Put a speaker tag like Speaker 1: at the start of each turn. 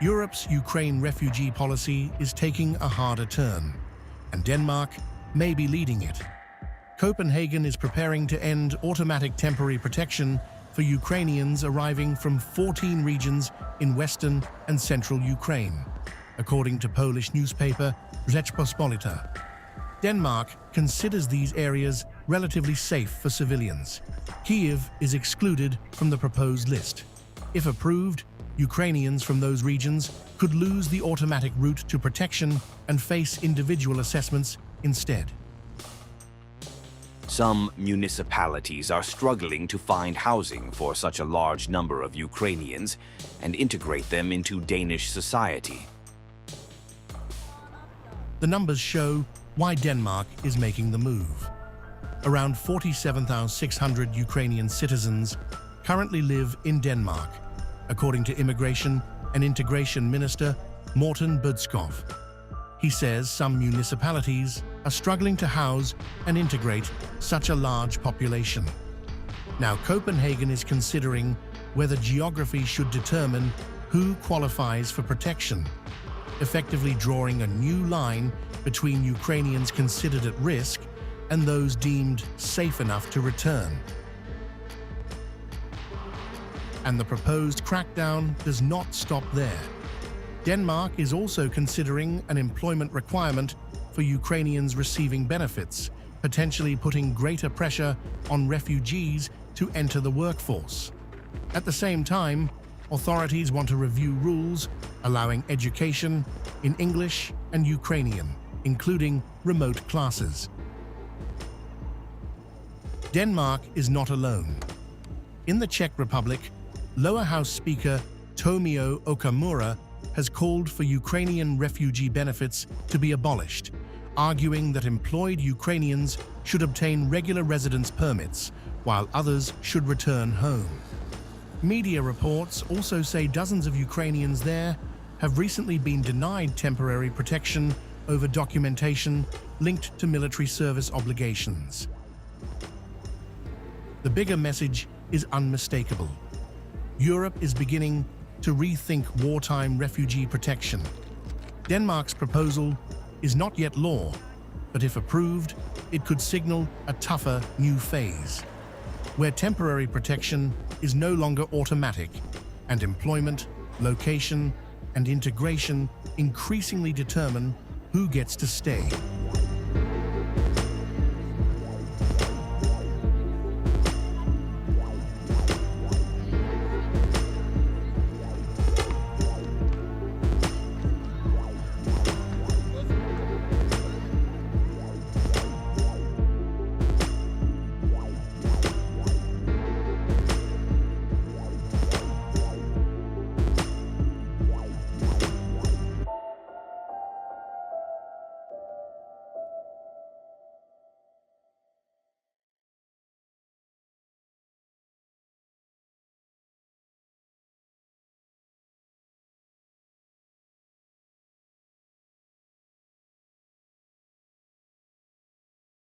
Speaker 1: Europe's Ukraine refugee policy is taking a harder turn, and Denmark may be leading it. Copenhagen is preparing to end automatic temporary protection for Ukrainians arriving from 14 regions in western and central Ukraine, according to Polish newspaper Rzeczpospolita. Denmark considers these areas relatively safe for civilians. Kyiv is excluded from the proposed list. If approved, Ukrainians from those regions could lose the automatic route to protection and face individual assessments instead.
Speaker 2: Some municipalities are struggling to find housing for such a large number of Ukrainians and integrate them into Danish society.
Speaker 1: The numbers show why Denmark is making the move. Around 47,600 Ukrainian citizens currently live in Denmark, according to Immigration and Integration Minister Morten Bødskov. He says some municipalities are struggling to house and integrate such a large population. Now, Copenhagen is considering whether geography should determine who qualifies for protection, effectively drawing a new line between Ukrainians considered at risk and those deemed safe enough to return. And the proposed crackdown does not stop there. Denmark is also considering an employment requirement for Ukrainians receiving benefits, potentially putting greater pressure on refugees to enter the workforce. At the same time, authorities want to review rules allowing education in English and Ukrainian, including remote classes. Denmark is not alone. In the Czech Republic, Lower House Speaker Tomio Okamura has called for Ukrainian refugee benefits to be abolished, arguing that employed Ukrainians should obtain regular residence permits, while others should return home. Media reports also say dozens of Ukrainians there have recently been denied temporary protection over documentation linked to military service obligations. The bigger message is unmistakable. Europe is beginning to rethink wartime refugee protection. Denmark's proposal is not yet law, but if approved, it could signal a tougher new phase, where temporary protection is no longer automatic, and employment, location, and integration increasingly determine who gets to stay.